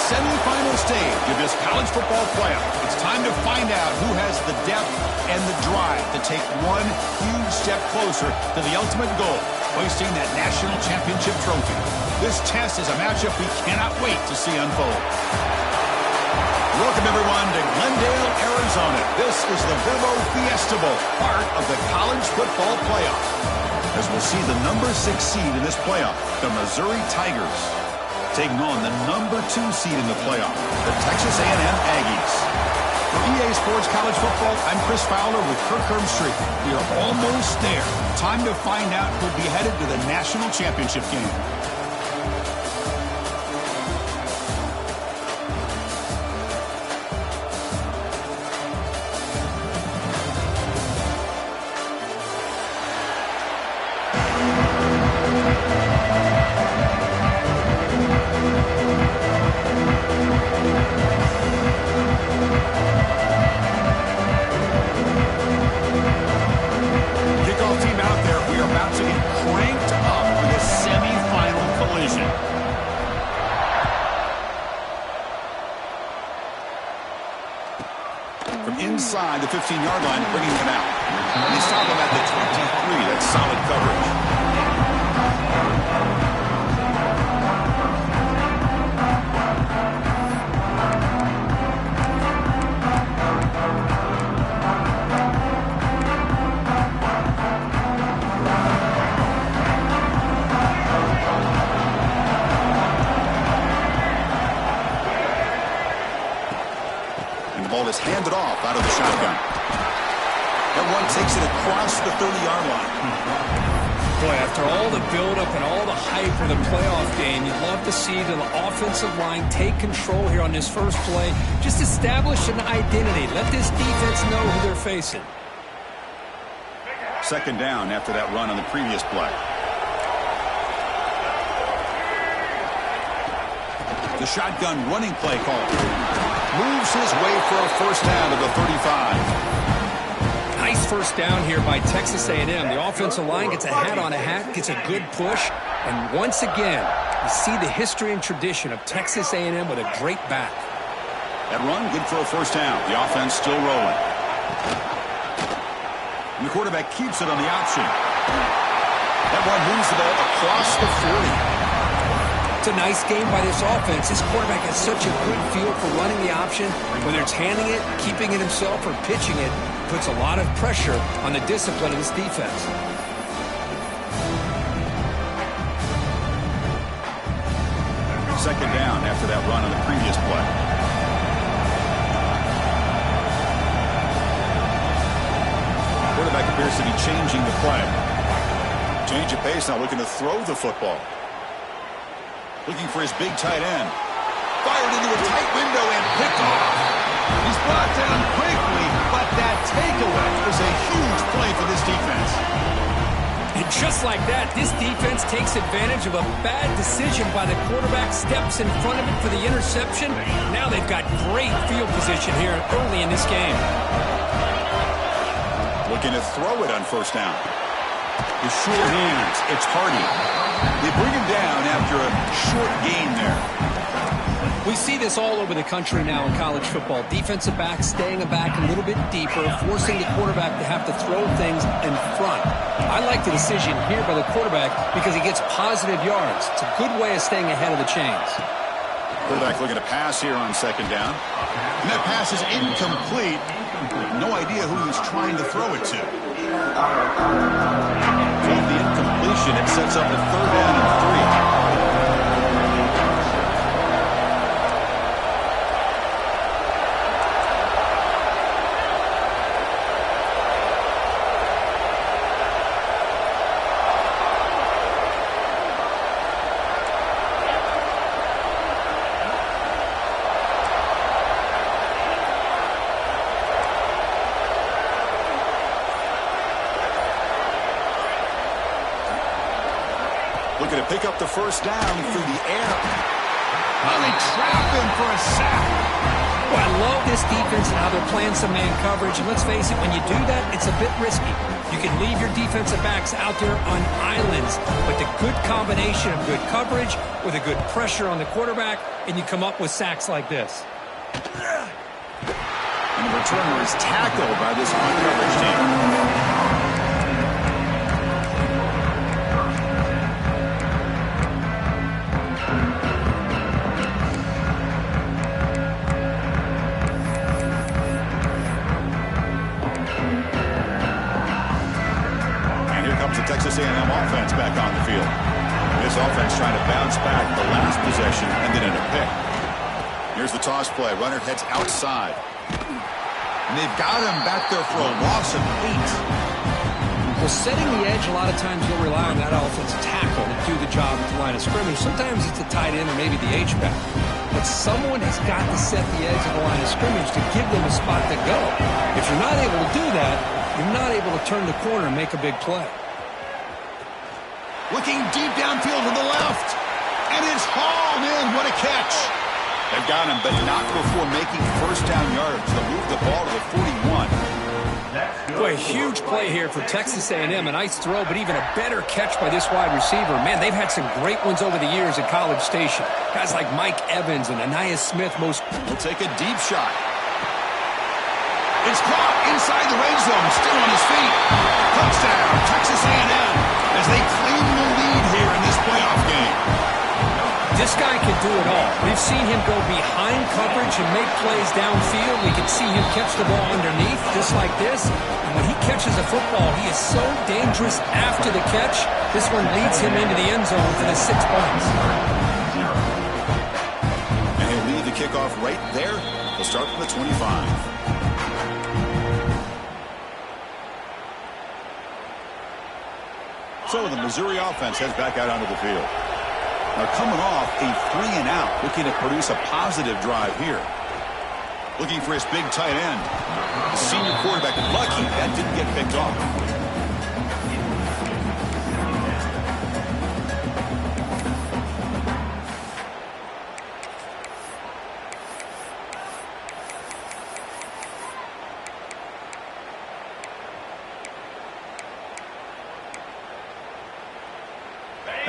semifinal stage of this college football playoff. It's time to find out who has the depth and the drive to take one huge step closer to the ultimate goal, hoisting that national championship trophy. This test is a matchup we cannot wait to see unfold. Welcome, everyone, to Glendale, Arizona. This is the Verbo Fiesta Bowl, part of the college football playoff. As we'll see the number 6 seed in this playoff, the Missouri Tigers, taking on the number 2 seed in the playoff, the Texas A&M Aggies. For EA Sports College Football, I'm Chris Fowler with Kirk Herbstreit. We are almost there. Time to find out who'll be headed to the national championship game. Inside the 15-yard line, bringing him out. They stop him at the 23. That's solid coverage. Is handed off out of the shotgun. That one takes it across the 30-yard line. Boy, after all the build-up and all the hype for the playoff game, you'd love to see the offensive line take control here on this first play. Just establish an identity. Let this defense know who they're facing. Second down after that run on the previous play. The shotgun running play call. Moves his way for a first down to the 35. Nice first down here by Texas A&M. The offensive line gets a hat on a hat, gets a good push, and once again, you see the history and tradition of Texas A&M with a great back. That run, good for a first down. The offense still rolling. And the quarterback keeps it on the option. That one moves the ball across the 40. It's a nice game by this offense. This quarterback has such a good feel for running the option. Whether it's handing it, keeping it himself, or pitching it, puts a lot of pressure on the discipline of this defense. Second down after that run on the previous play. Quarterback appears to be changing the play. Change of pace, now looking to throw the football. Looking for his big tight end. Fired into a tight window and picked off. He's brought down quickly, but that takeaway was a huge play for this defense. And just like that, this defense takes advantage of a bad decision by the quarterback, steps in front of it for the interception. Now they've got great field position here early in this game. Looking to throw it on first down. The short hands, it's Hardy. They bring him down after a short gain there. We see this all over the country now in college football. Defensive backs staying back a little bit deeper, forcing the quarterback to have to throw things in front. I like the decision here by the quarterback because he gets positive yards. It's a good way of staying ahead of the chains. Quarterback looking to pass here on second down. And that pass is incomplete. No idea who he's trying to throw it to. With the incompletion, it sets up a third down and 3. Looking to pick up the first down through the air. Well, they trap him for a sack. Well, I love this defense and how they're playing some man coverage. And let's face it, when you do that, it's a bit risky. You can leave your defensive backs out there on islands, but the good combination of good coverage with a good pressure on the quarterback, and you come up with sacks like this. And the returner is tackled by this coverage team. Texas A&M offense back on the field. This offense trying to bounce back the last possession and then in a pick. Here's the toss play. Runner heads outside. And they've got him back there for a loss of 8. Well, setting the edge, a lot of times you'll rely on that offensive tackle to do the job at the line of scrimmage. Sometimes it's a tight end or maybe the H-back. But someone has got to set the edge of the line of scrimmage to give them a spot to go. If you're not able to do that, you're not able to turn the corner and make a big play. Looking deep downfield to the left. And it's hauled in. What a catch. They've got him, but not before making first down yards. They'll move the ball to the 41. Boy, a huge play here for Texas A&M. A nice throw, but even a better catch by this wide receiver. Man, they've had some great ones over the years at College Station. Guys like Mike Evans and Anais Smith. Will take a deep shot. It's caught inside the red zone. Still on his feet. Touchdown, Texas A&M. As they claim the lead here in this playoff game. This guy can do it all. We've seen him go behind coverage and make plays downfield. We can see him catch the ball underneath, just like this. And when he catches a football, he is so dangerous after the catch. This one leads him into the end zone for the 6 points. And he'll lead the kickoff right there. He'll start from the 25. So the Missouri offense heads back out onto the field. Now coming off a 3-and-out, looking to produce a positive drive here. Looking for his big tight end. The senior quarterback, lucky that didn't get picked off.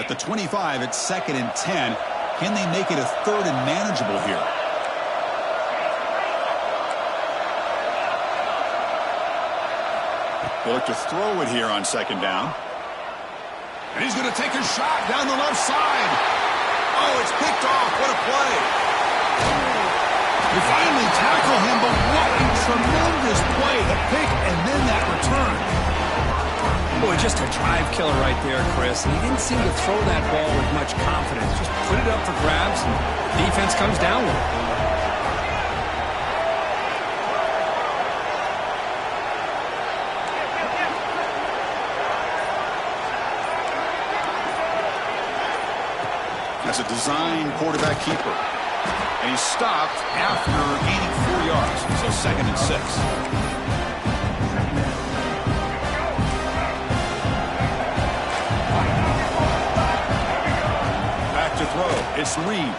At the 25, it's 2nd and 10. Can they make it a 3rd and manageable here? They look to throw it here on 2nd down. And he's going to take a shot down the left side. Oh, it's picked off. What a play. They finally tackle him, but what a tremendous play. The pick and then that return. Boy, just a drive killer right there, Chris. And he didn't seem to throw that ball with much confidence. Just put it up for grabs, and the defense comes down with it. That's a design quarterback keeper. And he's stopped after gaining 4 yards. So 2nd and 6. To throw. It's Reed.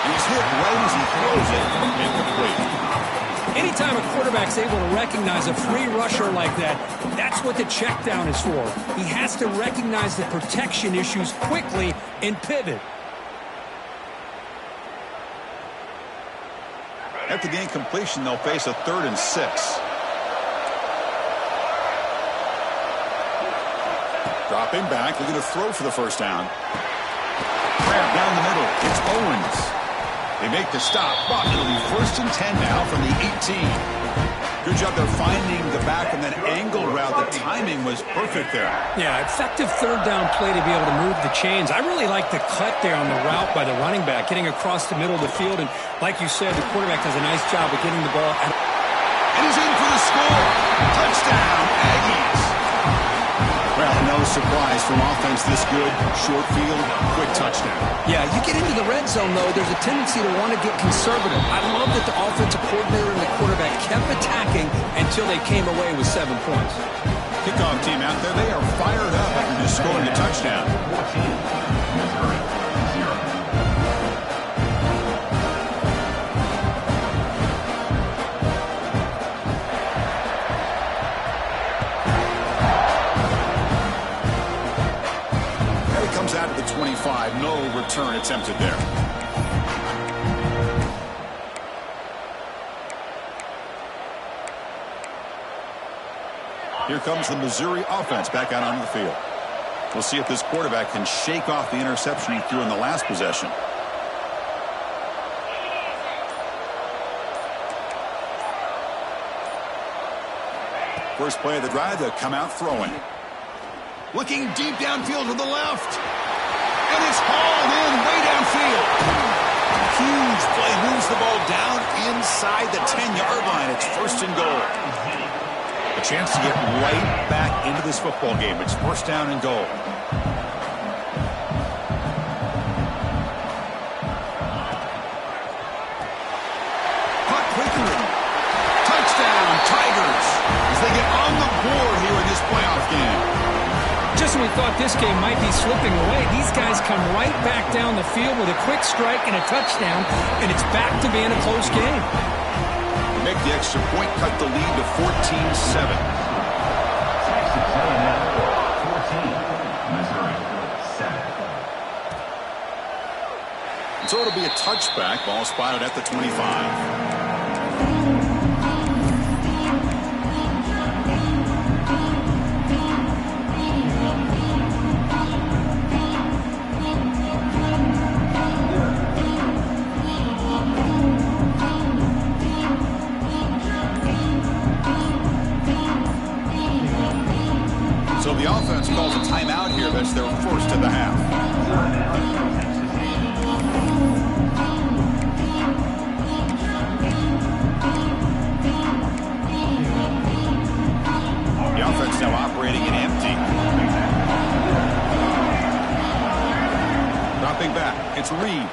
He's hit right as he throws it. Incomplete. Anytime a quarterback's able to recognize a free rusher like that, that's what the check down is for. He has to recognize the protection issues quickly and pivot. After the incompletion, they'll face a 3rd and 6. Dropping back, looking to throw for the first down. Grab down the middle. It's Owens. They make the stop, but it'll be 1st and 10 now from the 18. Good job there finding the back and that angle route. The timing was perfect there. Yeah, effective 3rd down play to be able to move the chains. I really like the cut there on the route by the running back, getting across the middle of the field. And like you said, the quarterback does a nice job of getting the ball. And he's in for the score. Touchdown, Aggies. Well, no surprise from offense this good. Short field, quick touchdown. Yeah, you get into the red zone, though, there's a tendency to want to get conservative. I love that the offensive coordinator and the quarterback kept attacking until they came away with 7 points. Kickoff team out there, they are fired up after just scoring a touchdown. comes out to the 25. No return attempted there. Here comes the Missouri offense back out onto the field. We'll see if this quarterback can shake off the interception he threw in the last possession. First play of the drive, they'll come out throwing. Looking deep downfield to the left. And it's hauled in way downfield. Huge play, moves the ball down inside the 10-yard line. It's first and goal. A chance to get right back into this football game. It's first down and goal. Caught quickly. Touchdown, Tigers, as they get on the board here in this playoff game. Just when we thought this game might be slipping away, these guys come right back down the field with a quick strike and a touchdown, and it's back to being a close game. Make the extra point, cut the lead to 14-7. So it'll be a touchback. Ball spotted at the 25. So the offense calls a timeout here. That's their first of the half. The offense now operating in empty. Dropping back. It's Reed.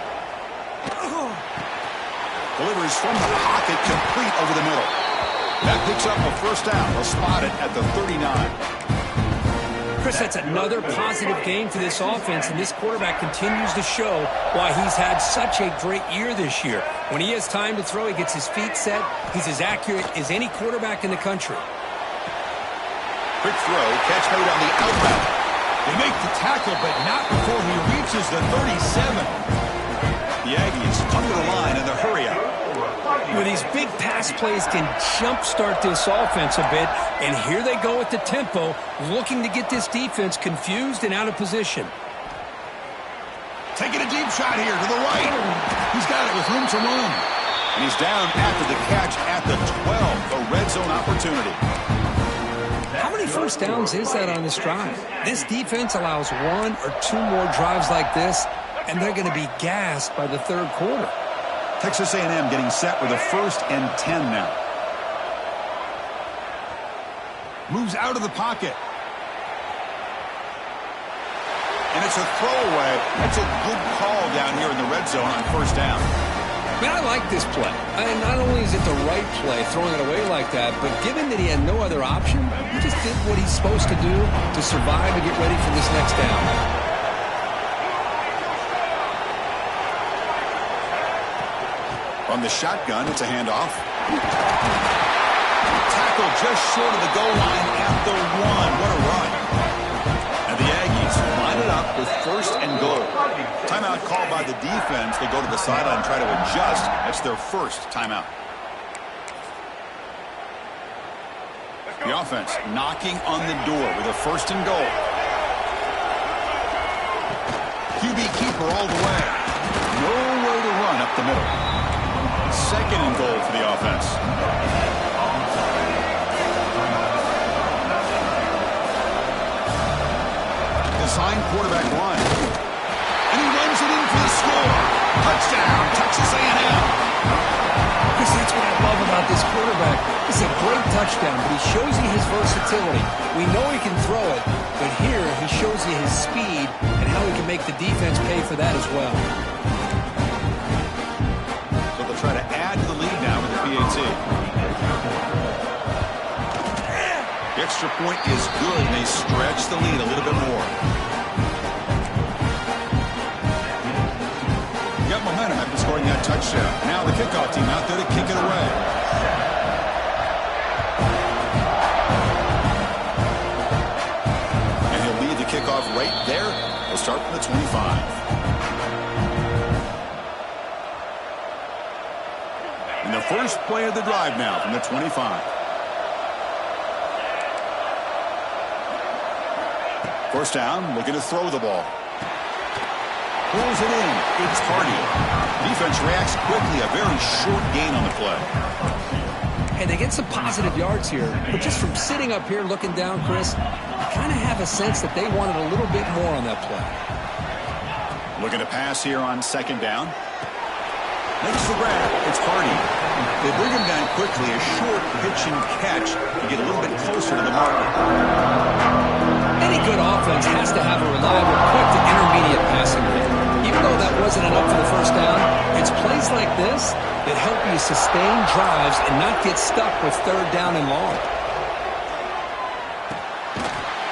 Delivers from the pocket, complete over the middle. That picks up a first down. They'll spot it at the 39. Chris, that's another positive game for this offense, and this quarterback continues to show why he's had such a great year this year. When he has time to throw, he gets his feet set. He's as accurate as any quarterback in the country. Quick throw, catch made on the outroute. They make the tackle, but not before he reaches the 37. The Aggies under the line in the hurry out. With these big pass plays can jumpstart this offense a bit, and here they go at the tempo, looking to get this defense confused and out of position. Taking a deep shot here to the right. He's got it with room to run. And he's down after the catch at the 12, a red zone opportunity. How many first downs is that on this drive? This defense allows one or two more drives like this, and they're going to be gassed by the third quarter. Texas A&M getting set with a 1st and 10 now. Moves out of the pocket. And it's a throwaway. That's a good call down here in the red zone on first down. Man, I like this play. And not only is it the right play, throwing it away like that, but given that he had no other option, he just did what he's supposed to do to survive and get ready for this next down. On the shotgun, it's a handoff. Tackle just short of the goal line at the 1. What a run. And the Aggies line it up with 1st and goal. Timeout called by the defense. They'll go to the sideline and try to adjust. That's their first timeout. The offense knocking on the door with a 1st and goal. QB keeper all the way. Nowhere to run up the middle. 2nd and goal for the offense. Design quarterback run. And he runs it in for the score. Touchdown, Texas A&M. Because that's what I love about this quarterback. It's a great touchdown, but he shows you his versatility. We know he can throw it, but here he shows you his speed and how he can make the defense pay for that as well. Try to add to the lead now with the PAT. The extra point is good, and they stretch the lead a little bit more. Got momentum after scoring that touchdown. Now the kickoff team out there to kick it away. And he'll lead the kickoff right there. They'll start from the 25. And the first play of the drive now from the 25. First down, looking to throw the ball. Pulls it in. It's Hardy. Defense reacts quickly. A very short gain on the play. And they get some positive yards here. But just from sitting up here looking down, Chris, I kind of have a sense that they wanted a little bit more on that play. Looking to pass here on second down. Makes the grab. It's Hardy. They bring him down quickly. A short pitch and catch to get a little bit closer to the marker. Any good offense has to have a reliable, quick to intermediate passing game. Even though that wasn't enough for the first down, it's plays like this that help you sustain drives and not get stuck with third down and long.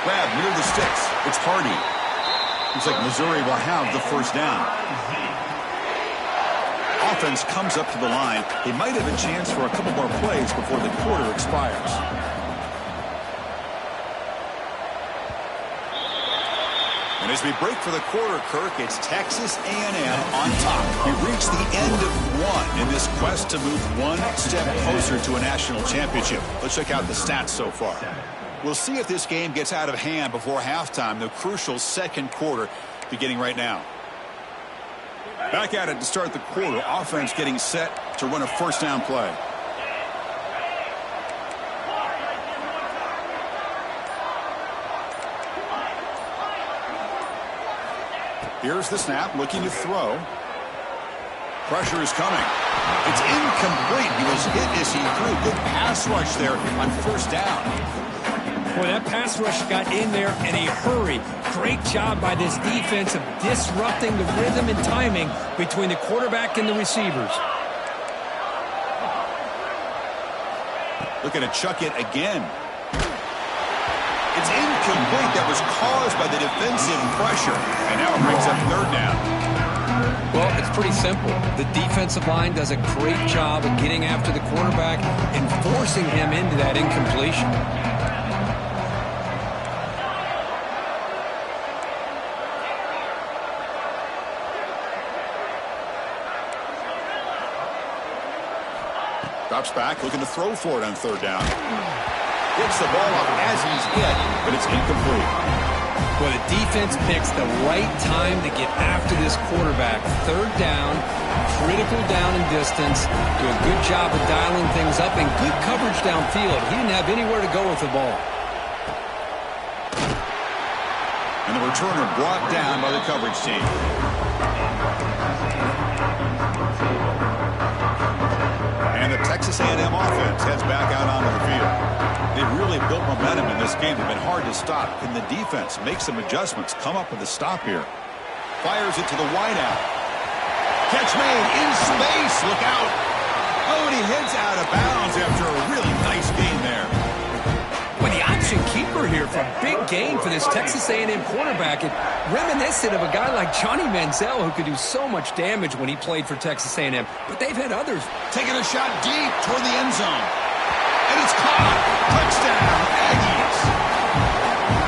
Grab near the sticks. It's Hardy. Looks like Missouri will have the first down. Offense comes up to the line. They might have a chance for a couple more plays before the quarter expires. And as we break for the quarter, Kirk, it's Texas A&M on top. We've reached the end of one in this quest to move one step closer to a national championship. Let's check out the stats so far. We'll see if this game gets out of hand before halftime, the crucial second quarter beginning right now. Back at it to start the quarter. Offense getting set to run a first down play. Here's the snap, looking to throw. Pressure is coming. It's incomplete. He was hit as he threw. Good pass rush there on first down. Boy, that pass rush got in there in a hurry. Great job by this defense of disrupting the rhythm and timing between the quarterback and the receivers. Looking to chuck it again. It's incomplete. That was caused by the defensive pressure. And now it brings up third down. Well, it's pretty simple. The defensive line does a great job of getting after the quarterback and forcing him into that incompletion. Drops back, looking to throw for it on third down. Gets the ball up as he's hit, but it's incomplete. Well, the defense picks the right time to get after this quarterback. Third down, critical down and distance. Do a good job of dialing things up and good coverage downfield. He didn't have anywhere to go with the ball. And the returner brought down by the coverage team. And the Texas A&M offense heads back out onto the field. They've really built momentum in this game. They've been hard to stop. Can the defense make some adjustments, come up with a stop here? Fires it to the wideout. Catch made in space. Look out. Oh, and he heads out of bounds after a really nice gain there. Well, the option keeper here for a big gain for this Texas A&M quarterback. And reminiscent of a guy like Johnny Manziel, who could do so much damage when he played for Texas A&M. But they've had others. Taking a shot deep toward the end zone. And it's caught. Touchdown, Aggies.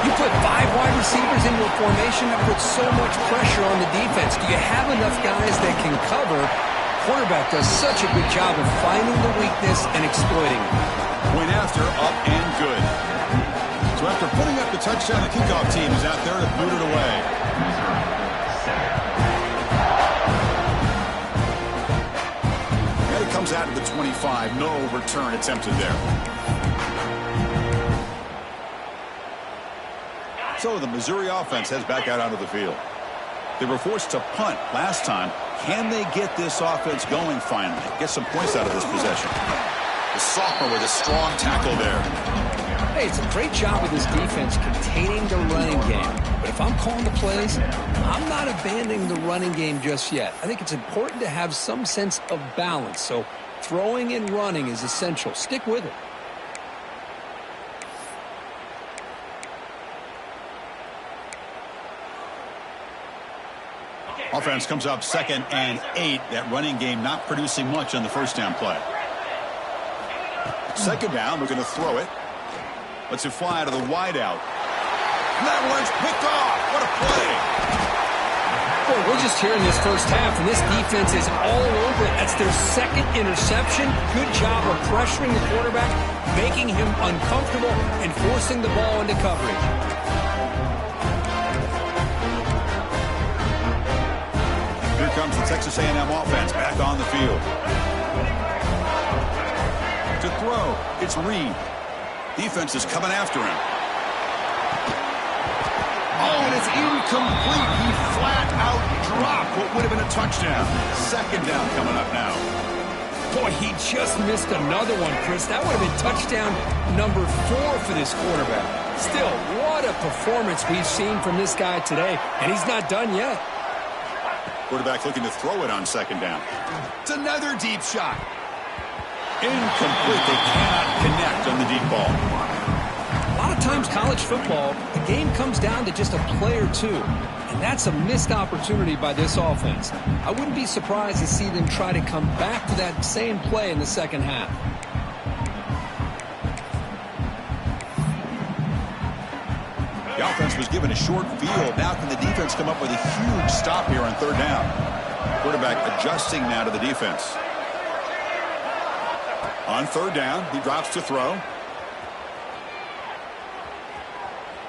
You put 5 wide receivers into a formation that puts so much pressure on the defense. Do you have enough guys that can cover? Quarterback does such a good job of finding the weakness and exploiting it. Point after, up and good. So after putting up the touchdown, the kickoff team is out there to boot it away. And it comes out of the 25. No return attempted there. So the Missouri offense heads back out onto the field. They were forced to punt last time. Can they get this offense going finally? Get some points out of this possession. The sophomore with a strong tackle there. Hey, it's a great job of this defense containing the running game. But if I'm calling the plays, I'm not abandoning the running game just yet. I think it's important to have some sense of balance. So throwing and running is essential. Stick with it. Offense comes up 2nd and 8. That running game not producing much on the first down play. Second down, looking to throw it. Lets it fly to the wideout. And that one's picked off. What a play. Boy, we're just here in this first half, and this defense is all over it. That's their second interception. Good job of pressuring the quarterback, making him uncomfortable, and forcing the ball into coverage. Here comes the Texas A&M offense back on the field. To throw, it's Reed. Defense is coming after him. Oh, and it's incomplete. He flat out dropped what would have been a touchdown. Second down coming up now. Boy, he just missed another one, Chris. That would have been touchdown number 4 for this quarterback. Still, what a performance we've seen from this guy today, and he's not done yet. Quarterback looking to throw it on second down. It's another deep shot. Incomplete. They cannot connect on the deep ball. A lot of times college football, the game comes down to just a play or two, and that's a missed opportunity by this offense. I wouldn't be surprised to see them try to come back to that same play in the second half. The offense was given a short field. Now can the defense come up with a huge stop here on third down? Quarterback adjusting now to the defense. On third down, he drops to throw.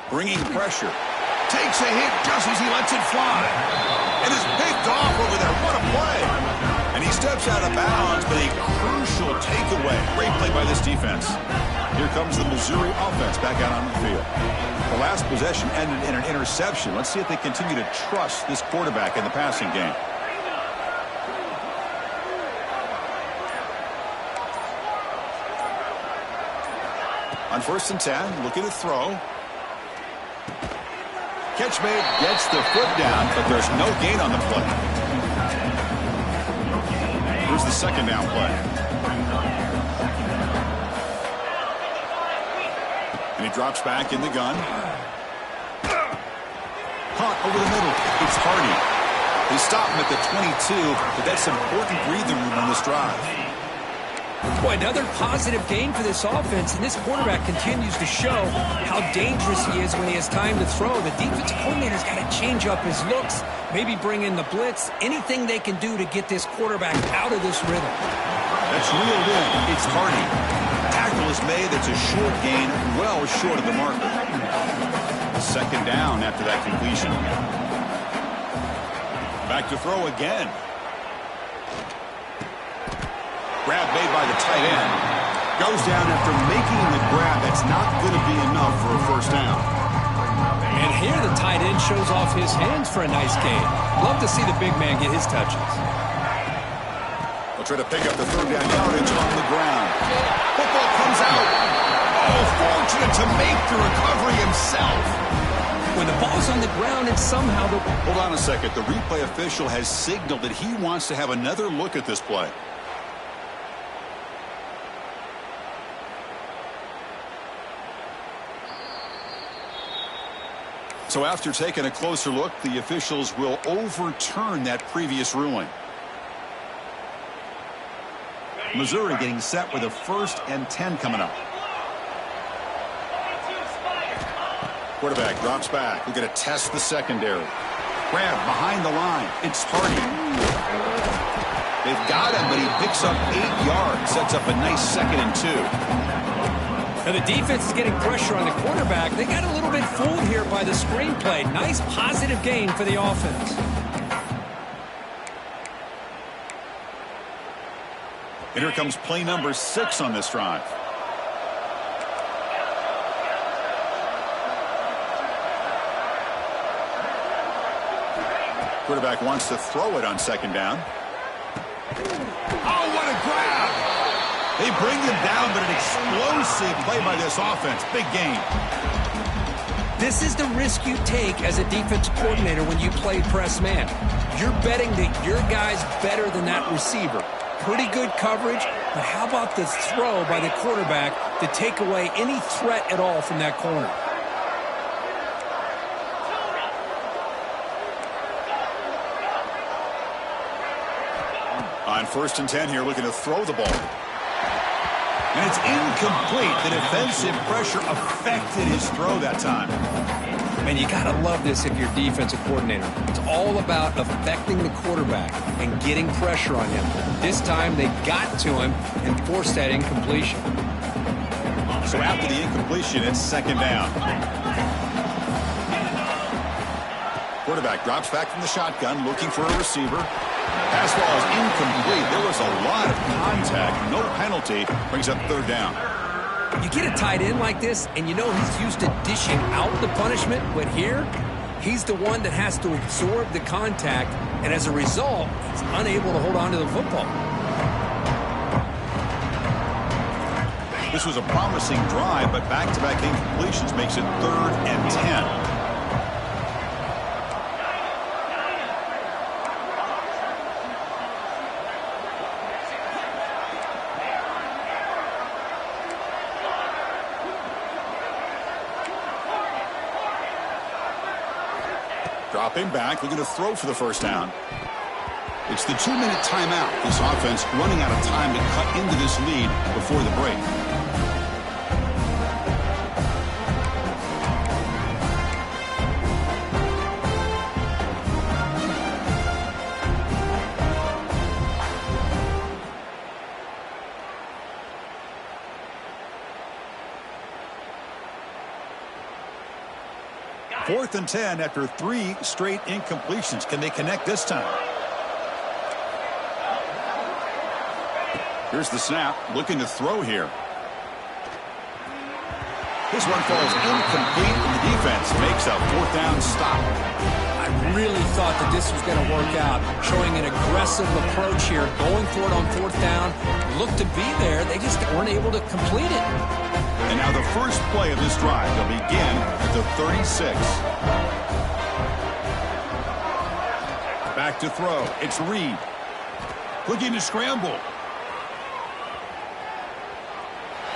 Bringing pressure. Takes a hit just as he lets it fly. And is picked off over there. What a play. And he steps out of bounds, but a crucial takeaway. Great play by this defense. Here comes the Missouri offense back out on the field. The last possession ended in an interception. Let's see if they continue to trust this quarterback in the passing game. On 1st and 10, looking to throw. Catch made, gets the foot down, but there's no gain on the play. Here's the second down play. And he drops back in the gun. Caught over the middle. It's Hardy. They stop him at the 22, but that's important breathing room on this drive. Boy, another positive gain for this offense, and this quarterback continues to show how dangerous he is when he has time to throw. The defensive coordinator's got to change up his looks, maybe bring in the blitz, anything they can do to get this quarterback out of this rhythm. That's reeled in. It's Hardy. Tackle is made. That's a short gain, well short of the marker. Second down after that completion. Back to throw again. Grab made by the tight end. Goes down after making the grab. That's not going to be enough for a first down. And here the tight end shows off his hands for a nice gain. Love to see the big man get his touches. They'll try to pick up the third down yardage on the ground. Football comes out. Oh, fortunate to make the recovery himself. When the ball's on the ground and somehow the... Hold on a second. The replay official has signaled that he wants to have another look at this play. So after taking a closer look, the officials will overturn that previous ruling. Missouri getting set with a 1st and 10 coming up. Quarterback drops back. We're going to test the secondary. Grab behind the line. It's Hardy. They've got him, but he picks up 8 yards. Sets up a nice 2nd and 2. Now the defense is getting pressure on the quarterback. They got a little bit fooled here by the screenplay. Nice positive gain for the offense. And here comes play number 6 on this drive. Quarterback wants to throw it on second down. Oh, what a grab! They bring him down, but an explosive play by this offense. Big gain. This is the risk you take as a defense coordinator when you play press man. You're betting that your guy's better than that receiver. Pretty good coverage, but how about the throw by the quarterback to take away any threat at all from that corner? On 1st and 10 here, looking to throw the ball. And it's incomplete. The defensive pressure affected his throw that time. And you got to love this if you're defensive coordinator. It's all about affecting the quarterback and getting pressure on him. This time they got to him and forced that incompletion. So after the incompletion, it's second down. Quarterback drops back from the shotgun, looking for a receiver. Pass ball is incomplete. There was a lot of contact. No penalty. Brings up third down. You get a tight end like this, and you know he's used to dishing out the punishment, but here, he's the one that has to absorb the contact, and as a result, he's unable to hold on to the football. This was a promising drive, but back-to-back incompletions makes it 3rd and 10. Dropping back, looking to throw for the first down. It's the 2-minute timeout. This offense running out of time to cut into this lead before the break. Fourth and 10 after 3 straight incompletions. Can they connect this time? Here's the snap. Looking to throw here. This one falls incomplete, and the defense makes a 4th down stop. I really thought that this was going to work out, showing an aggressive approach here, going for it on 4th down. Looked to be there. They just weren't able to complete it. And now the first play of this drive. They'll begin at the 36. Back to throw. It's Reed. Looking to scramble.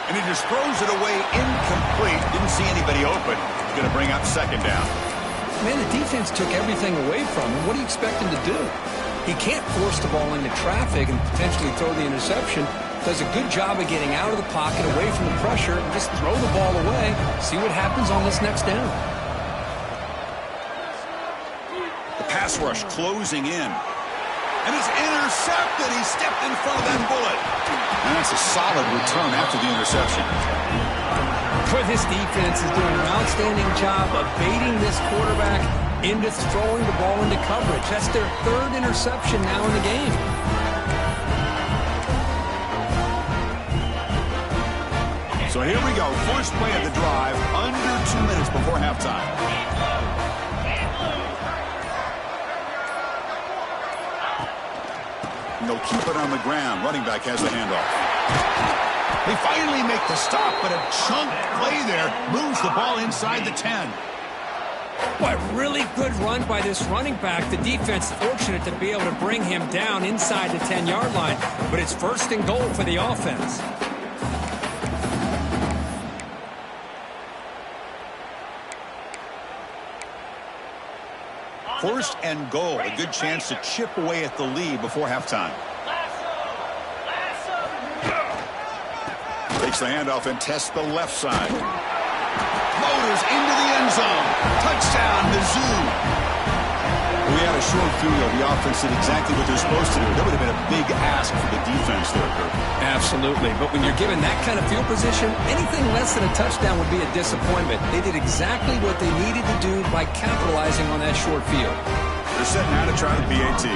And he just throws it away incomplete. Didn't see anybody open. He's going to bring up second down. Man, the defense took everything away from him. What do you expect him to do? He can't force the ball into traffic and potentially throw the interception. Does a good job of getting out of the pocket, away from the pressure, and just throw the ball away. See what happens on this next down. The pass rush closing in. And it's intercepted. He stepped in front of that bullet. And that's a solid return after the interception. For this defense is doing an outstanding job of baiting this quarterback into throwing the ball into coverage. That's their 3rd interception now in the game. So here we go. First play of the drive, under 2 minutes before halftime. And they'll keep it on the ground. Running back has the handoff. They finally make the stop, but a chunk play there moves the ball inside the 10. What really good run by this running back. The defense fortunate to be able to bring him down inside the 10-yard line, but it's 1st and goal for the offense. First and goal, a good chance to chip away at the lead before halftime. Takes the handoff and tests the left side. Motors into the end zone. Touchdown, Mizzou. We had a short field. The offense did exactly what they're supposed to do. That would have been a big ask for the defense there, Kurt. Absolutely. But when you're given that kind of field position, anything less than a touchdown would be a disappointment. They did exactly what they needed to do by capitalizing on that short field. They're setting out to try the PAT.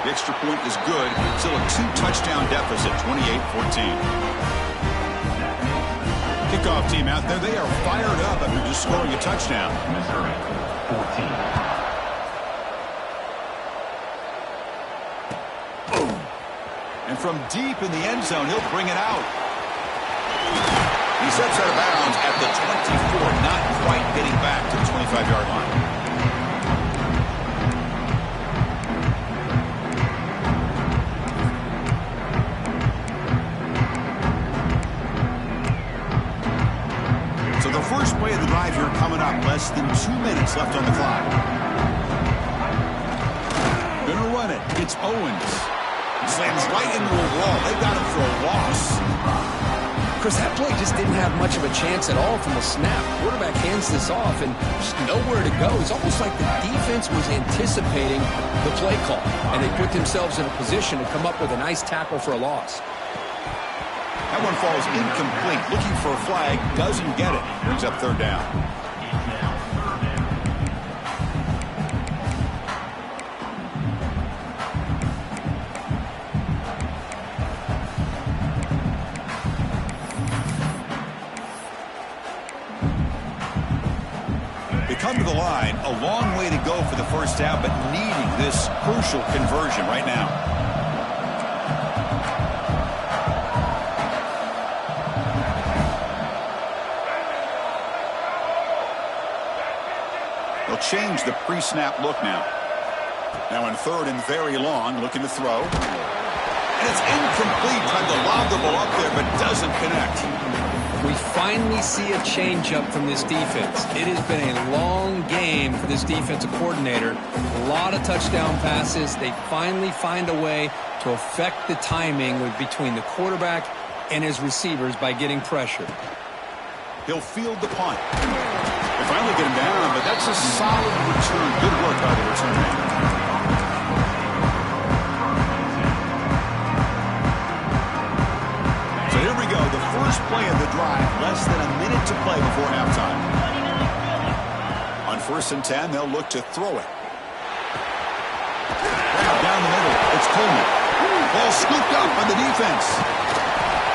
The extra point is good. Still a 2-touchdown deficit, 28-14. Kickoff team out there. They are fired up after just scoring a touchdown. Missouri, 14. And from deep in the end zone, he'll bring it out. He steps out of bounds at the 24, not quite getting back to the 25-yard line. So the first play of the drive here coming up. Less than 2 minutes left on the clock. Gonna run it. It's Owens. Slams right into a wall. They got him for a loss. Chris, that play just didn't have much of a chance at all from the snap. Quarterback hands this off and just nowhere to go. It's almost like the defense was anticipating the play call, and they put themselves in a position to come up with a nice tackle for a loss. That one falls incomplete. Looking for a flag, doesn't get it. Brings up third down. They come to the line, a long way to go for the first down, but needing this crucial conversion right now. They'll change the pre-snap look now. Now in third and very long, looking to throw. And it's incomplete. Tried to lob the ball up there, but doesn't connect. We finally see a change-up from this defense. It has been a long game for this defensive coordinator. A lot of touchdown passes. They finally find a way to affect the timing between the quarterback and his receivers by getting pressure. He'll field the punt. They finally get him down, but that's a solid return. Good work by the return man. So here we go. The first play of the drive. Less than a minute to play before halftime. On 1st and 10, they'll look to throw it. Down the middle. It's Coleman. Ball scooped up by the defense.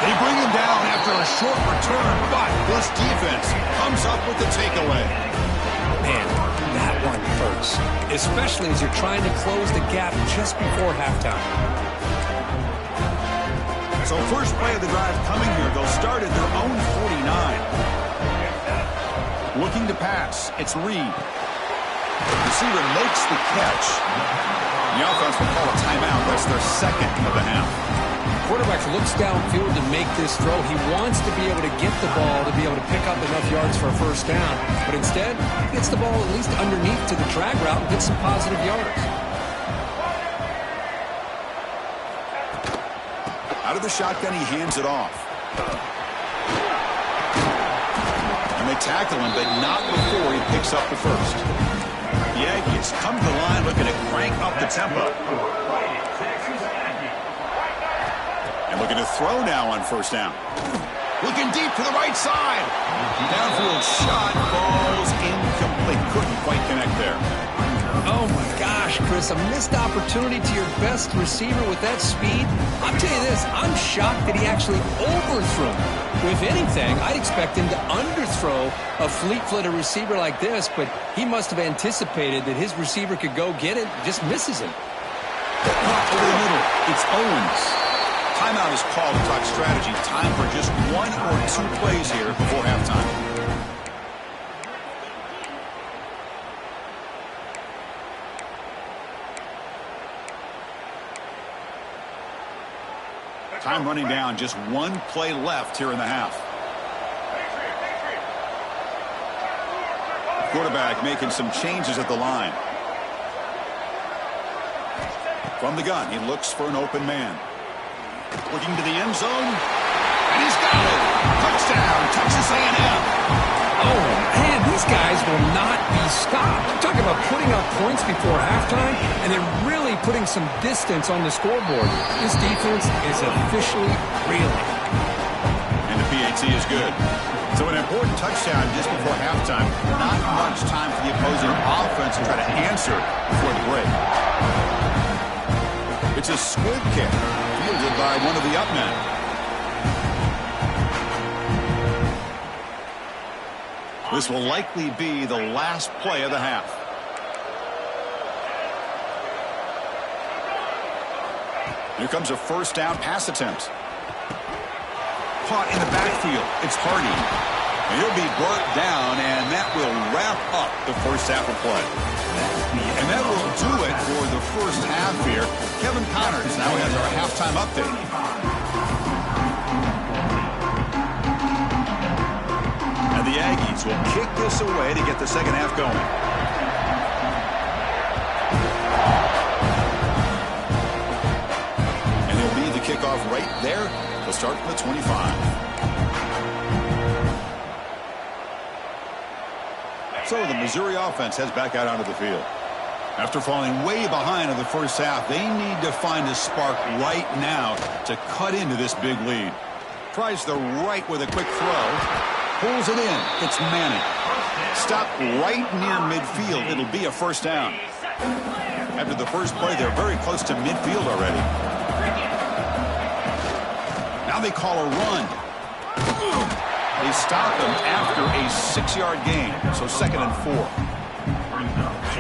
They bring him down after a short return, but this defense comes up with the takeaway. Man, that one hurts, especially as you're trying to close the gap just before halftime. So first play of the drive coming here. They'll start at their own 49. Looking to pass. It's Reed. The receiver makes the catch. The offense will call a timeout. That's their second of the half. Quarterback looks downfield to make this throw. He wants to be able to get the ball to be able to pick up enough yards for a first down. But instead, he gets the ball at least underneath to the drag route and gets some positive yards. Out of the shotgun, he hands it off. And they tackle him, but not before he picks up the first. The Aggies come to the line looking to crank up the tempo. And looking to throw now on first down. Looking deep to the right side. Downfield shot falls incomplete. Couldn't quite connect there. Oh my gosh, Chris, a missed opportunity to your best receiver with that speed. I'll tell you this, I'm shocked that he actually overthrew him. If anything, I'd expect him to underthrow a fleet-footed receiver like this, but he must have anticipated that his receiver could go get it, just misses him. Over the middle, it's Owens. Timeout is called to talk strategy. Time for just 1 or 2 plays here before halftime. Time running down. Just 1 play left here in the half. Quarterback making some changes at the line. From the gun, he looks for an open man. Looking to the end zone, and he's got it. Touchdown, Texas A&M. Oh, man, these guys will not be stopped. I'm talking about putting up points before halftime and then really putting some distance on the scoreboard. This defense is officially reeling. And the PAT is good. So an important touchdown just before halftime. Not much time for the opposing offense to try to answer before the break. It's a squib kick, fielded by one of the up men. This will likely be the last play of the half. Here comes a first down pass attempt. Caught in the backfield. It's Hardy. And he'll be brought down, and that will wrap up the first half of play. And that will do it for the first half here. Kevin Connors now has our halftime update. And the Aggies will kick this away to get the second half going. And they'll lead the kickoff right there. They'll start from the 25. So the Missouri offense heads back out onto the field. After falling way behind in the first half, they need to find a spark right now to cut into this big lead. Tries the right with a quick throw. Pulls it in. It's Manning. Stopped right near midfield. It'll be a first down. After the first play, they're very close to midfield already. Now they call a run. They stop them after a 6-yard gain. So 2nd and 4.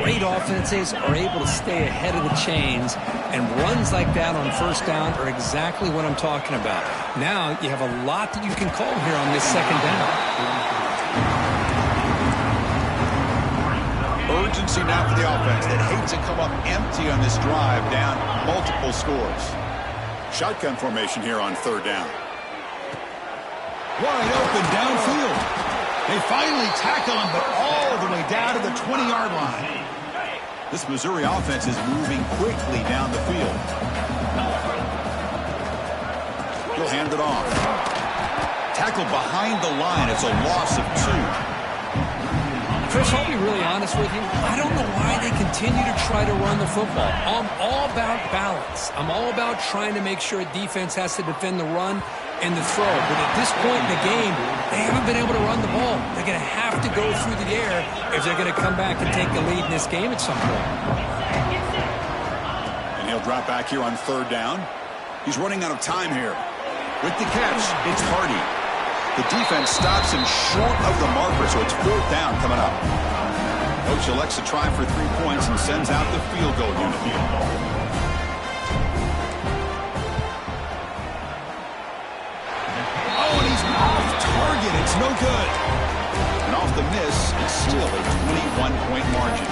Great offenses are able to stay ahead of the chains, and runs like that on first down are exactly what I'm talking about. Now you have a lot that you can call here on this 2nd down. Urgency now for the offense that hates to come up empty on this drive, down multiple scores. Shotgun formation here on 3rd down. Wide open downfield. They finally tackle him, but all the way down to the 20-yard line. This Missouri offense is moving quickly down the field. He'll hand it off. Tackled behind the line. It's a loss of 2. Chris, I'll be really honest with you. I don't know why they continue to try to run the football. I'm all about balance. I'm all about trying to make sure a defense has to defend the run and the throw. But at this point in the game, they haven't been able to run the ball. They're going to have to go through the air if they're going to come back and take the lead in this game at some point. And he'll drop back here on 3rd down. He's running out of time here. With the catch, it's Hardy. The defense stops him short of the marker, so it's 4th down coming up. Coach elects to try for 3 points and sends out the field goal unit. It's no good. And off the miss, it's still a 21-point margin.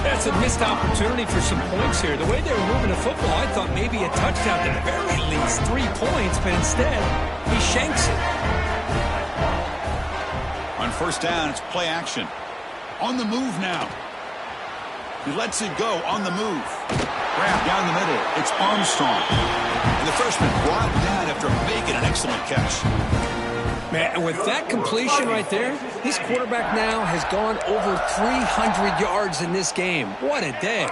That's a missed opportunity for some points here. The way they were moving the football, I thought maybe a touchdown at the very least 3 points, but instead, he shanks it. On 1st down, it's play action. On the move now. He lets it go on the move. Grab down the middle. It's Armstrong. And the freshman brought down after making an excellent catch. Man, with that completion right there, this quarterback now has gone over 300 yards in this game. What a day.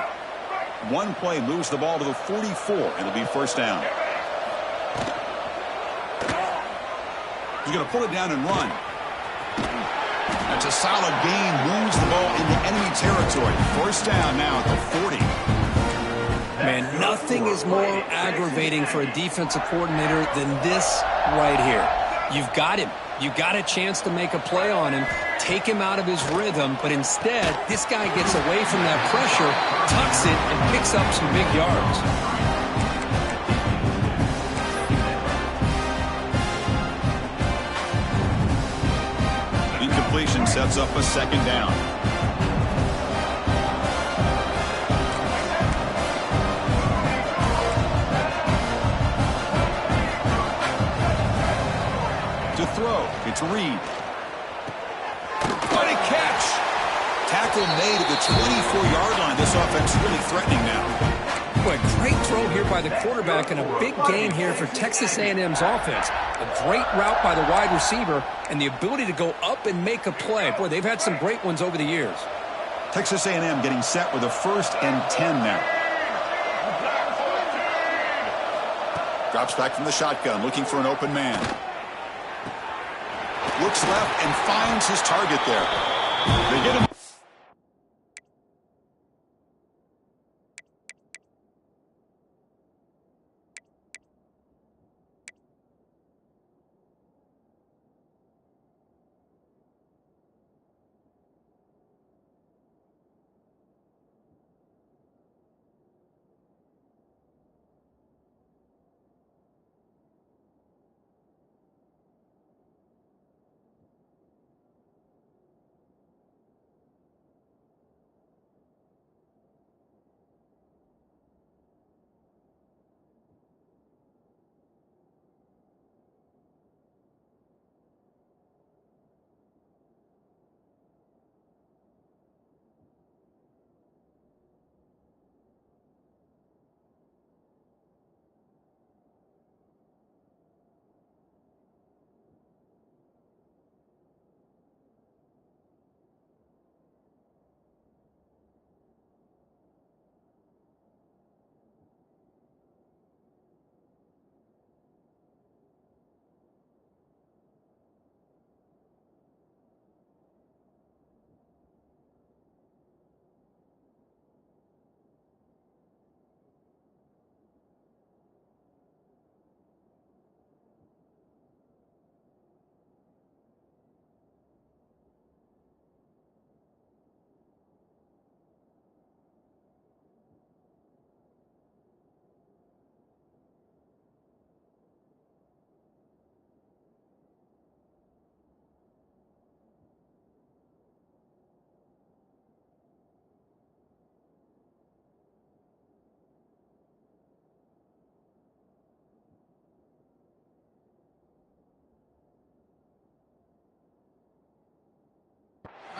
One play moves the ball to the 44, and it'll be 1st down. He's going to pull it down and run. That's a solid gain, moves the ball into enemy territory. 1st down now at the 40. Man, nothing is more aggravating for a defensive coordinator than this right here. You've got him. You've got a chance to make a play on him, take him out of his rhythm, but instead, this guy gets away from that pressure, tucks it, and picks up some big yards. Incompletion sets up a 2nd down. Throw. It's Reed. What a catch! Tackle made at the 24-yard line. This offense really threatening now. Boy, great throw here by the quarterback and a big gain here for Texas A&M's offense. A great route by the wide receiver and the ability to go up and make a play. Boy, they've had some great ones over the years. Texas A&M getting set with a 1st and 10 now. Drops back from the shotgun, looking for an open man. Looks left and finds his target there. They get him.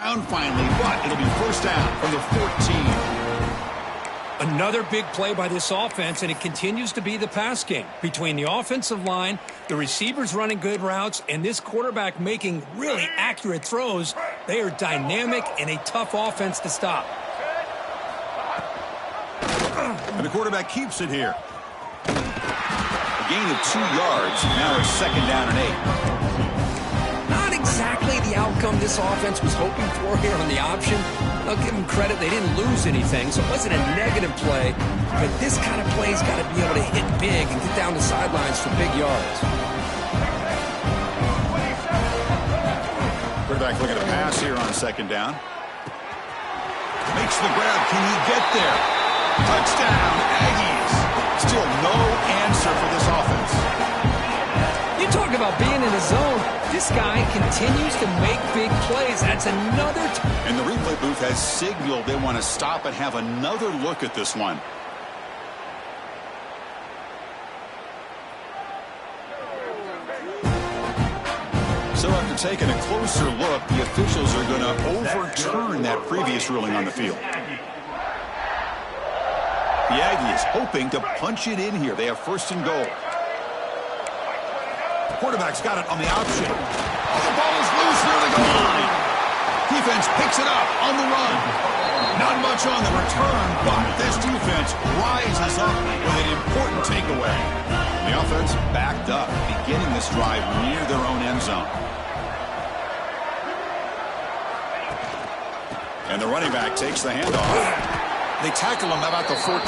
Down finally, but it'll be first down from the 14. Another big play by this offense, and it continues to be the pass game. Between the offensive line, the receivers running good routes, and this quarterback making really accurate throws, they are dynamic and a tough offense to stop. And the quarterback keeps it here. A gain of 2 yards. Now it's second down and 8. Not exactly the outcome this offense was hoping for here on the option. I'll give them credit. They didn't lose anything, so it wasn't a negative play. But this kind of play's got to be able to hit big and get down the sidelines for big yards. Quarterback looking to pass here on second down. Makes the grab. Can he get there? Touchdown, Aggies. Still no answer for this offense. You talk about being in the zone. This guy continues to make big plays. That's another. And the replay booth has signaled they want to stop and have another look at this one. So after taking a closer look, the officials are going to overturn that previous ruling on the field. The Aggies hoping to punch it in here. They have first and goal. The quarterback's got it on the option. Oh, the ball is loose near the goal line. Defense picks it up on the run. Not much on the return, but this defense rises up with an important takeaway. The offense backed up, beginning this drive near their own end zone. And the running back takes the handoff. They tackle him about the 14.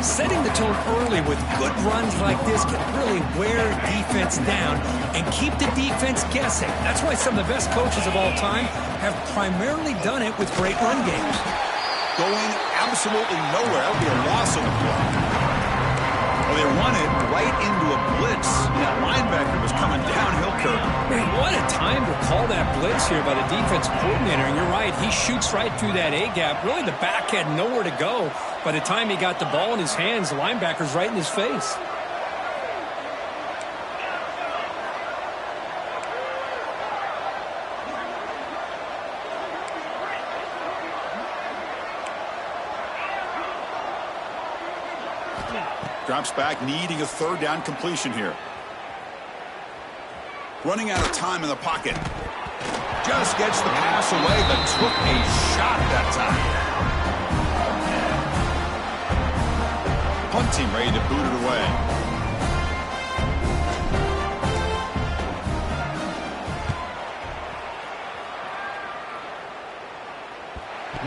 Setting the tone early with good runs like this can really wear defense down and keep the defense guessing. That's why some of the best coaches of all time have primarily done it with great run games. Going absolutely nowhere. That would be a loss on the play. Well, they run it right into a blitz. That linebacker was coming downhill, Kirk. Man, what a time to call that blitz here by the defense coordinator. And you're right, he shoots right through that A-gap. Really, the back had nowhere to go. By the time he got the ball in his hands, the linebacker's right in his face. Drops back, needing a third down completion here. Running out of time in the pocket. Just gets the pass away, but took a shot that time. Punt team ready to boot it away.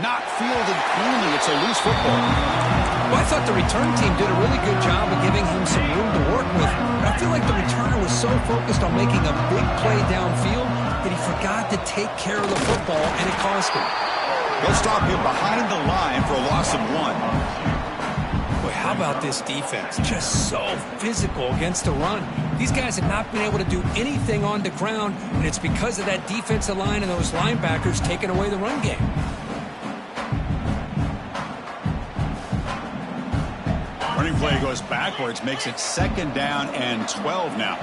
Not fielded cleanly. It's a loose football. Well, I thought the return team did a really good job of giving him some room to work with. But I feel like the returner was so focused on making a big play downfield that he forgot to take care of the football, and it cost him. They'll stop him behind the line for a loss of 1. Boy, how about this defense? Just so physical against the run. These guys have not been able to do anything on the ground, and it's because of that defensive line and those linebackers taking away the run game. Running play goes backwards, makes it second down and 12 now.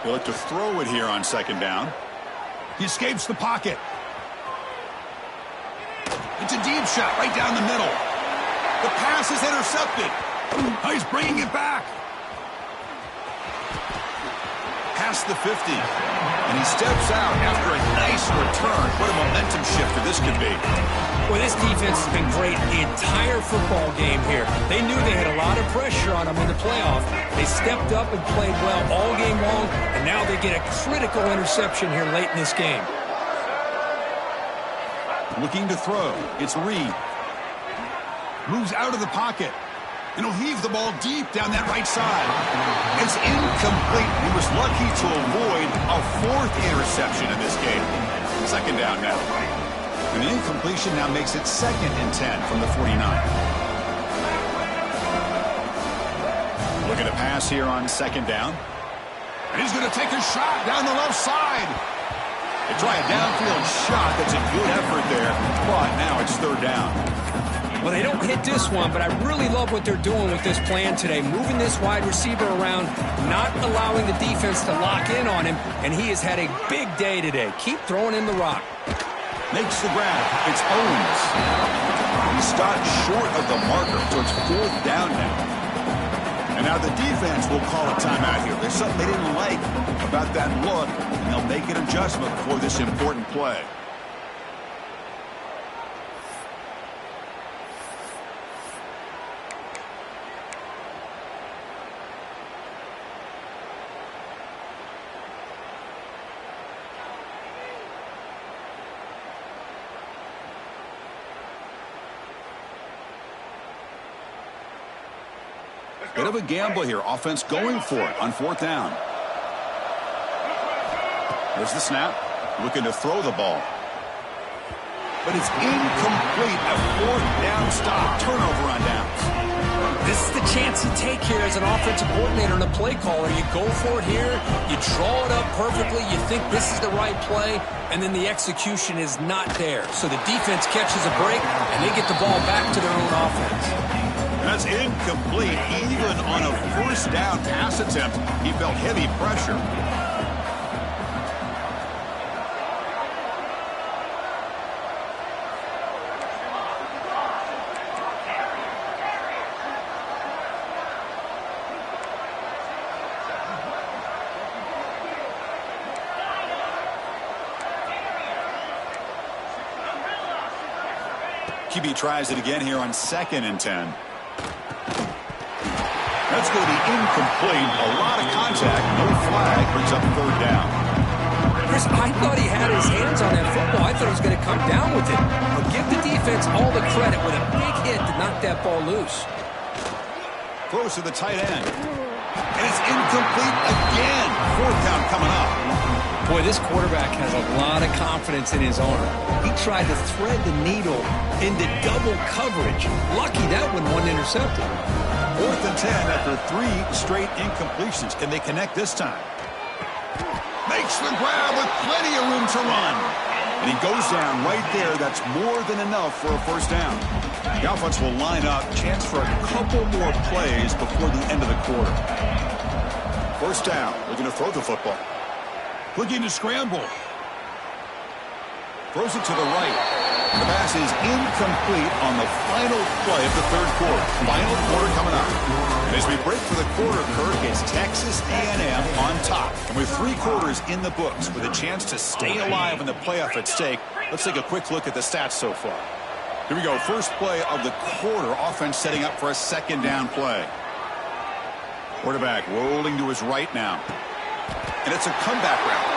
They look to throw it here on second down. He escapes the pocket. It's a deep shot right down the middle. The pass is intercepted. Oh, he's bringing it back. Past the 50. And he steps out after a nice return. What a momentum shifter this could be. Well, this defense has been great the entire football game here. They knew they had a lot of pressure on them in the playoff. They stepped up and played well all game long, and now they get a critical interception here late in this game. Looking to throw. It's Reed. Moves out of the pocket. And he'll heave the ball deep down that right side. It's incomplete. He was lucky to avoid a fourth interception in this game. Second down now. And the incompletion now makes it second and 10 from the 49. Looking to pass here on second down. And he's going to take a shot down the left side. They try a downfield shot. That's a good effort there, but now it's third down. Well, they don't hit this one, but I really love what they're doing with this plan today. Moving this wide receiver around, not allowing the defense to lock in on him, and he has had a big day today. Keep throwing in the rock. Makes the grab. It's Owens. He stopped short of the marker, so it's fourth down now. And now the defense will call a timeout here. There's something they didn't like about that look, and they'll make an adjustment for this important play. Bit of a gamble here. Offense going for it on fourth down. There's the snap. Looking to throw the ball. But it's incomplete. A fourth down stop. Turnover on downs. This is the chance you take here as an offensive coordinator and a play caller. You go for it here. You draw it up perfectly. You think this is the right play, and then the execution is not there. So the defense catches a break, and they get the ball back to their own offense. That's incomplete. Even on a first down pass attempt, he felt heavy pressure. QB tries it again here on 2nd and 10. That's going to be incomplete. A lot of contact. No flag. Brings up third down. Chris, I thought he had his hands on that football. I thought he was going to come down with it. But give the defense all the credit with a big hit to knock that ball loose. Throws to the tight end. And it's incomplete again. Fourth down coming up. Boy, this quarterback has a lot of confidence in his arm. He tried to thread the needle into double coverage. Lucky that one wasn't intercepted. 4th and 10 after 3 straight incompletions. Can they connect this time? Makes the grab with plenty of room to run. And he goes down right there. That's more than enough for a first down. The offense will line up. Chance for a couple more plays before the end of the quarter. First down. Looking to throw the football. Looking to scramble. Throws it to the right. The pass is incomplete on the final play of the third quarter. Final quarter coming up. As we break for the quarter, Kirk, it's Texas A&M on top. And with 3 quarters in the books, with a chance to stay alive in the playoff at stake, let's take a quick look at the stats so far. Here we go. First play of the quarter. Offense setting up for a 2nd down play. Quarterback rolling to his right now. And it's a comeback route.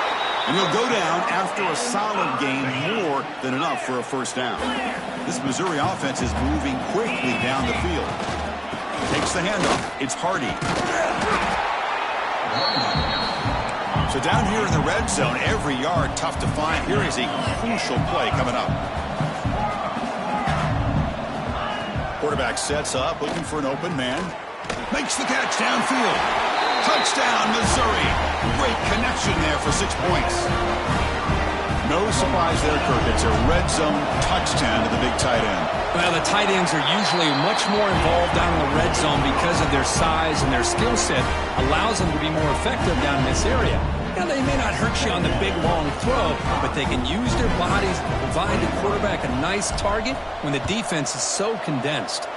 And he'll go down after a solid gain, more than enough for a first down. This Missouri offense is moving quickly down the field. Takes the handoff. It's Hardy. So down here in the red zone, every yard tough to find. Here is a crucial play coming up. Quarterback sets up, looking for an open man. Makes the catch downfield. Touchdown, Missouri. Great connection there for 6 points. No surprise there, Kirk. It's a red zone touchdown to the big tight end. Well, the tight ends are usually much more involved down in the red zone because of their size and their skill set allows them to be more effective down in this area. Now, they may not hurt you on the big, long throw, but they can use their bodies to provide the quarterback a nice target when the defense is so condensed.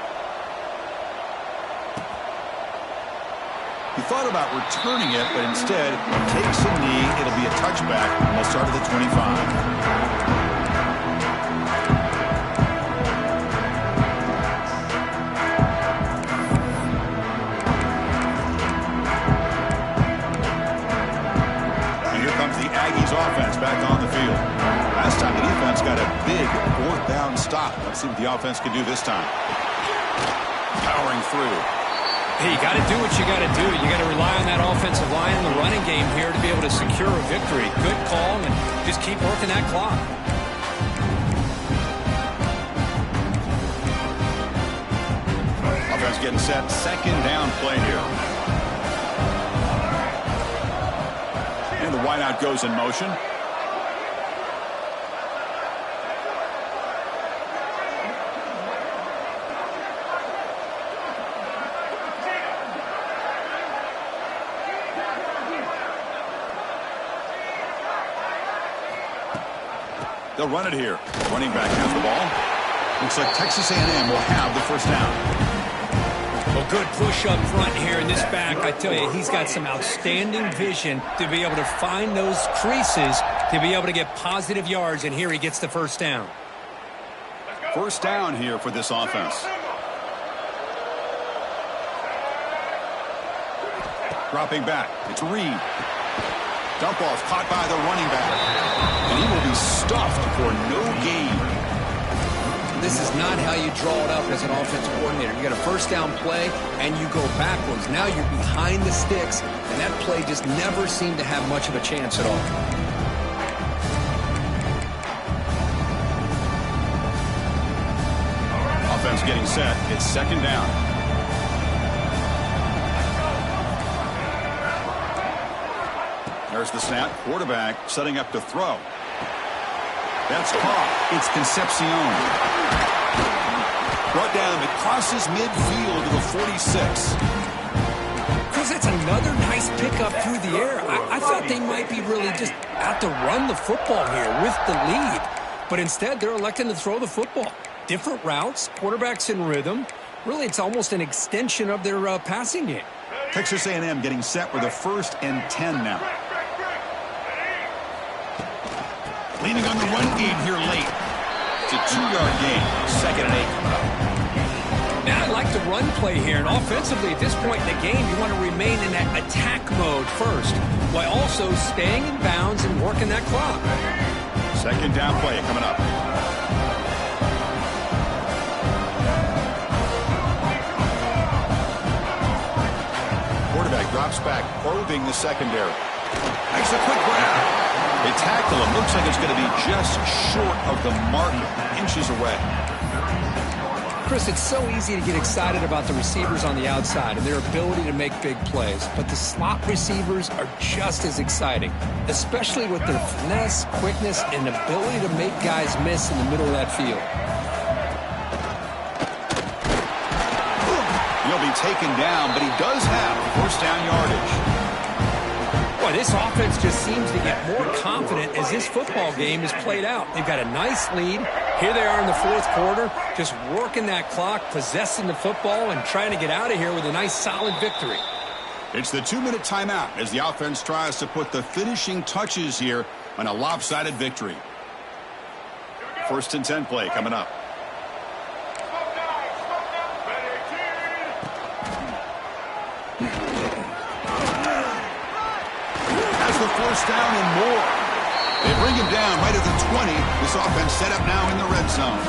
He thought about returning it, but instead takes a knee. It'll be a touchback, and they'll start at the 25. And here comes the Aggies offense back on the field. Last time the defense got a big 4th down stop. Let's see what the offense can do this time. Powering through. Hey, you got to do what you got to do. You got to rely on that offensive line and the running game here to be able to secure a victory. Good call, and just keep working that clock. Offense getting set. 2nd down play here. And the wideout goes in motion. They'll run it here. Running back has the ball. Looks like Texas A&M will have the first down. Well, good push up front here in this back. I tell you, he's got some outstanding vision to be able to find those creases to be able to get positive yards, and here he gets the first down. First down here for this offense. Dropping back. It's Reed. Dump off caught by the running back. And he will be stuffed for no gain. This is not how you draw it up as an offensive coordinator. You got a first down play, and you go backwards. Now you're behind the sticks, and that play just never seemed to have much of a chance at all. Offense getting set. It's second down. There's the snap. Quarterback setting up to throw. That's caught. It's Concepcion. Brought down. It crosses midfield to the 46. Chris, that's another nice pickup through the air. I thought they might be really just out to run the football here with the lead. But instead, they're electing to throw the football. Different routes, quarterbacks in rhythm. Really, it's almost an extension of their passing game. Texas A&M getting set with a 1st and 10 now. Leaning on the run game here late. It's a 2-yard gain. 2nd and 8 coming up. Now, I like the run play here. And offensively, at this point in the game, you want to remain in that attack mode first, while also staying in bounds and working that clock. 2nd down play coming up. Quarterback drops back, probing the secondary. Makes a quick grab. They tackle him. Looks like it's going to be just short of the mark, inches away. Chris, it's so easy to get excited about the receivers on the outside and their ability to make big plays. But the slot receivers are just as exciting, especially with their finesse, quickness, and ability to make guys miss in the middle of that field. He'll be taken down, but he does have first down yardage. Boy, this offense just seems to get more confident as this football game is played out. They've got a nice lead. Here they are in the 4th quarter, just working that clock, possessing the football, and trying to get out of here with a nice, solid victory. It's the 2-minute timeout as the offense tries to put the finishing touches here on a lopsided victory. 1st and 10 play coming up. The first down and more. They bring him down right at the 20. This offense set up now in the red zone.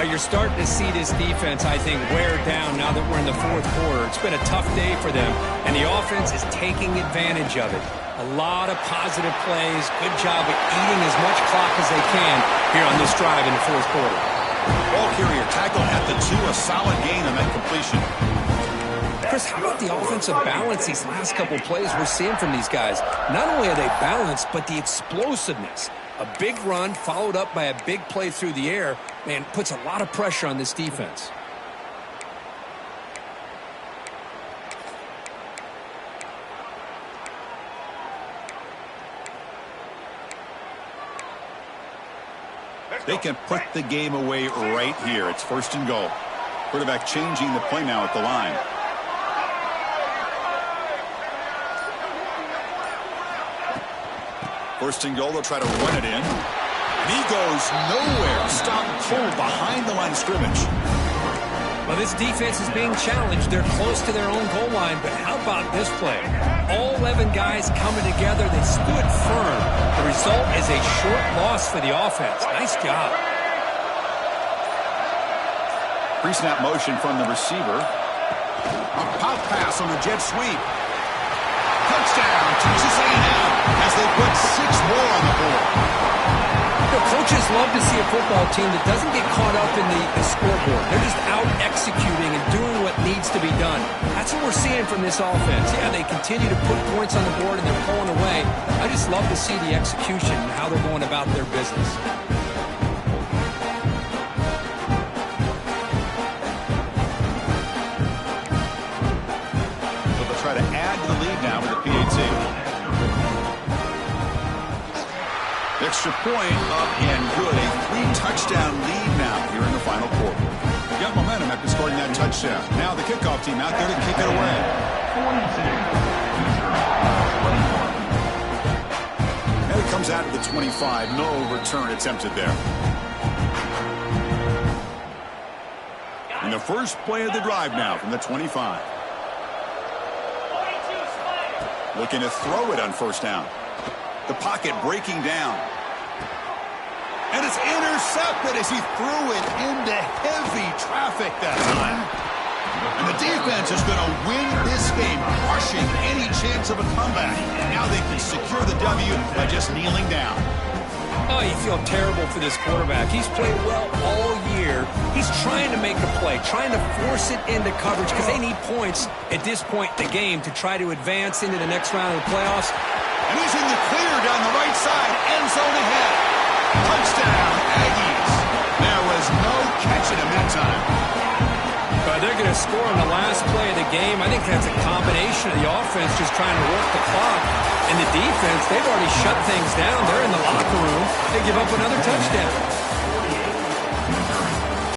You're starting to see this defense, I think, wear down now that we're in the 4th quarter. It's been a tough day for them, and the offense is taking advantage of it. A lot of positive plays. Good job of eating as much clock as they can here on this drive in the 4th quarter. Ball carrier tackled at the 2. A solid gain on that completion. Chris, how about the offensive balance these last couple plays we're seeing from these guys? Not only are they balanced, but the explosiveness. A big run followed up by a big play through the air, man, puts a lot of pressure on this defense. They can put the game away right here. It's 1st and goal. Quarterback changing the play now at the line. 1st and goal, they'll try to run it in. And he goes nowhere. Stop cold behind the line of scrimmage. Well, this defense is being challenged. They're close to their own goal line, but how about this play? All 11 guys coming together. They stood firm. The result is a short loss for the offense. Nice job. Pre-snap motion from the receiver. A pop pass on the jet sweep. Touchdown, Texas A&M, as they put 6 more on the board. The coaches love to see a football team that doesn't get caught up in the scoreboard. They're just out executing and doing what needs to be done. That's what we're seeing from this offense. Yeah, they continue to put points on the board and they're pulling away. I just love to see the execution and how they're going about their business. Try to add to the lead now with the PAT. Extra point up and good. A 3-touchdown lead now here in the final quarter. Got momentum after scoring that touchdown. Now the kickoff team out there to kick it away. 42. And it comes out of the 25. No return attempted there. And the first play of the drive now from the 25. Looking to throw it on first down. The pocket breaking down. And it's intercepted as he threw it into heavy traffic that time. And the defense is going to win this game, crushing any chance of a comeback. Now they can secure the W by just kneeling down. Oh, you feel terrible for this quarterback. He's played well all year. He's trying to make a play, trying to force it into coverage because they need points at this point in the game to try to advance into the next round of the playoffs. And he's in the clear down the right side, end zone ahead. Touchdown, Aggies. There was no catching him that time. But they're going to score on the last play of the game. I think that's a combination of the offense just trying to work the clock. And the defense, they've already shut things down. They're in the locker room. They give up another touchdown.